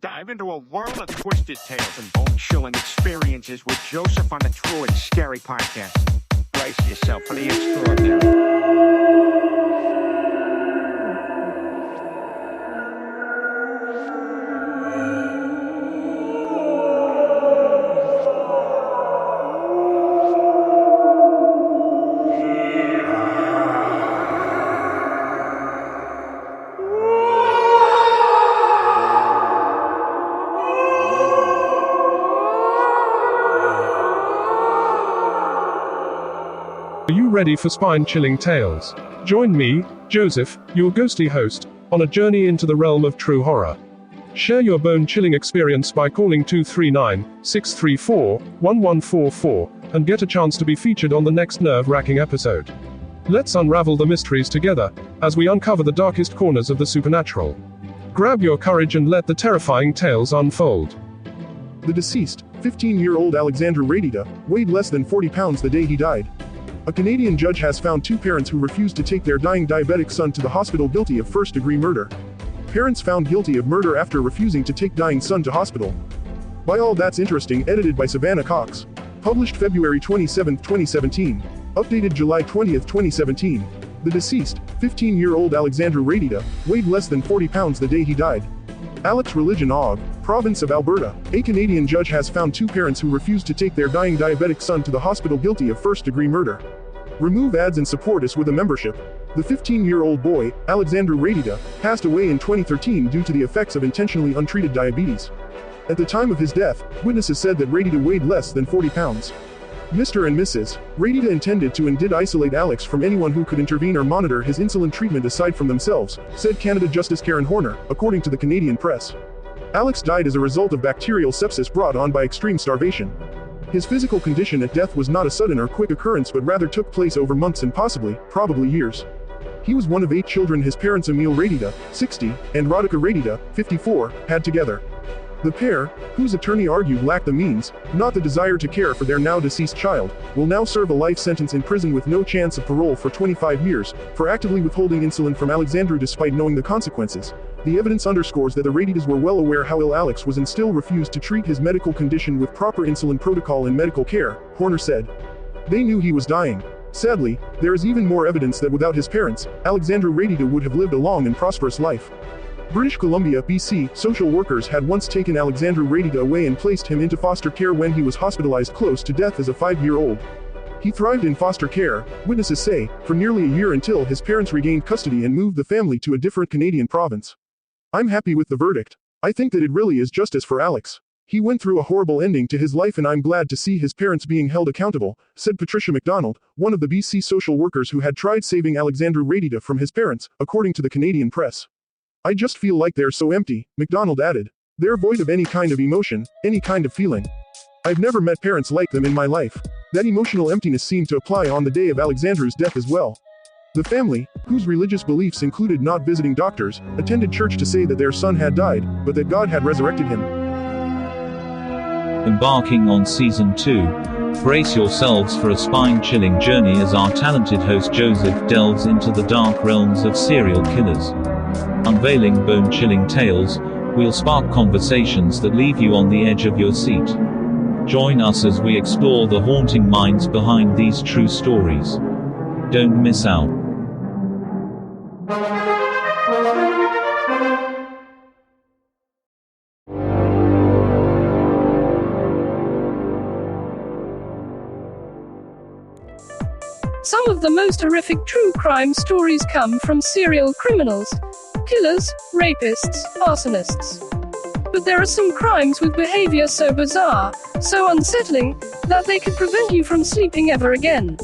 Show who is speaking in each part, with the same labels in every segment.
Speaker 1: Dive into a world of twisted tales and bone-chilling experiences with Joseph on the True and Scary podcast. Brace yourself for the extraordinary.
Speaker 2: Are you ready for spine-chilling tales? Join me, Joseph, your ghostly host, on a journey into the realm of true horror. Share your bone-chilling experience by calling 239-634-1144 and get a chance to be featured on the next nerve-wracking episode. Let's unravel the mysteries together as we uncover the darkest corners of the supernatural. Grab your courage and let the terrifying tales unfold.
Speaker 3: The deceased, 15-year-old Alexandru Radita, weighed less than 40 pounds the day he died. A Canadian judge has found two parents who refused to take their dying diabetic son to the hospital guilty of first-degree murder. Parents found guilty of murder after refusing to take dying son to hospital. By All That's Interesting, edited by Savannah Cox. Published February 27, 2017. Updated July 20, 2017. The deceased, 15-year-old Alexandru Radita, weighed less than 40 pounds the day he died. Alex Religion Og, province of Alberta, a Canadian judge has found two parents who refused to take their dying diabetic son to the hospital guilty of first-degree murder. Remove ads and support us with a membership. The 15-year-old boy, Alexandru Radita, passed away in 2013 due to the effects of intentionally untreated diabetes. At the time of his death, witnesses said that Radita weighed less than 40 pounds. Mr. and Mrs. Radita intended to and did isolate Alex from anyone who could intervene or monitor his insulin treatment aside from themselves, said Canada Justice Karen Horner, according to the Canadian press. Alex died as a result of bacterial sepsis brought on by extreme starvation. His physical condition at death was not a sudden or quick occurrence but rather took place over months and probably years. He was one of 8 children his parents Emil Radita, 60, and Radhika Radita, 54, had together. The pair, whose attorney argued lacked the means, not the desire to care for their now deceased child, will now serve a life sentence in prison with no chance of parole for 25 years, for actively withholding insulin from Alexandru despite knowing the consequences. The evidence underscores that the Raditas were well aware how ill Alex was and still refused to treat his medical condition with proper insulin protocol and medical care, Horner said. They knew he was dying. Sadly, there is even more evidence that without his parents, Alexandru Radita would have lived a long and prosperous life. British Columbia, BC, social workers had once taken Alexandru Radita away and placed him into foster care when he was hospitalized close to death as a 5-year-old. He thrived in foster care, witnesses say, for nearly a year until his parents regained custody and moved the family to a different Canadian province. I'm happy with the verdict. I think that it really is justice for Alex. He went through a horrible ending to his life and I'm glad to see his parents being held accountable, said Patricia MacDonald, one of the BC social workers who had tried saving Alexandru Radita from his parents, according to the Canadian press. I just feel like they're so empty, MacDonald added. They're void of any kind of emotion, any kind of feeling. I've never met parents like them in my life. That emotional emptiness seemed to apply on the day of Alexandru's death as well. The family, whose religious beliefs included not visiting doctors, attended church to say that their son had died, but that God had resurrected him.
Speaker 4: Embarking on Season 2, brace yourselves for a spine-chilling journey as our talented host Joseph delves into the dark realms of serial killers. Unveiling bone-chilling tales, we'll spark conversations that leave you on the edge of your seat. Join us as we explore the haunting minds behind these true stories. Don't miss out.
Speaker 5: Some of the most horrific true crime stories come from serial criminals, killers, rapists, arsonists. But there are some crimes with behavior so bizarre, so unsettling, that they could prevent you from sleeping ever again.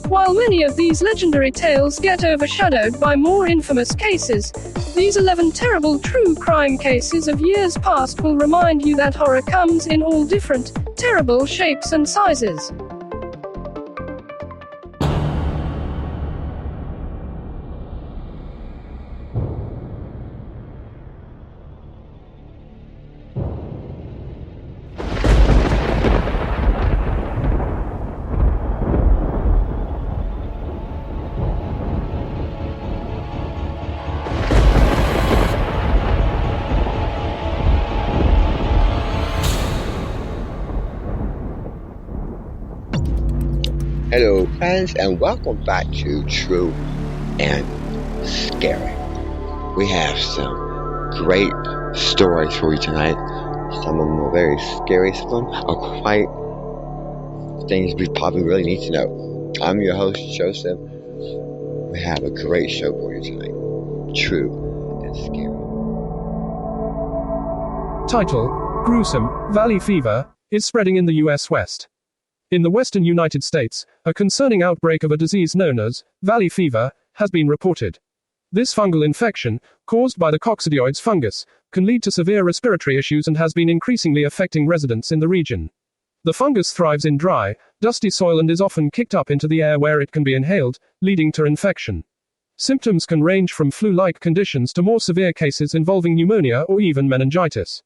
Speaker 5: While many of these legendary tales get overshadowed by more infamous cases, these 11 terrible true crime cases of years past will remind you that horror comes in all different, terrible shapes and sizes.
Speaker 6: friends, and welcome back to True and Scary. We have some great stories for you tonight. Some of them are very scary, some of them are quite things we probably really need to know. I'm your host, Joseph. We have a great show for you tonight. True and Scary.
Speaker 2: Title: Gruesome. Valley fever is spreading in the U.S. West. In the western United States, a concerning outbreak of a disease known as valley fever has been reported. This fungal infection, caused by the coccidioids fungus, can lead to severe respiratory issues and has been increasingly affecting residents in the region. The fungus thrives in dry, dusty soil and is often kicked up into the air where it can be inhaled, leading to infection. Symptoms can range from flu-like conditions to more severe cases involving pneumonia or even meningitis.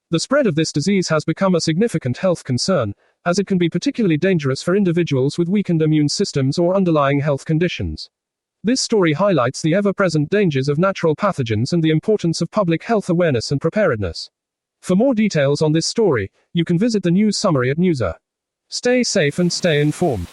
Speaker 2: The spread of this disease has become a significant health concern, as it can be particularly dangerous for individuals with weakened immune systems or underlying health conditions. This story highlights the ever-present dangers of natural pathogens and the importance of public health awareness and preparedness. For more details on this story, you can visit the news summary at Newser. Stay safe and stay informed.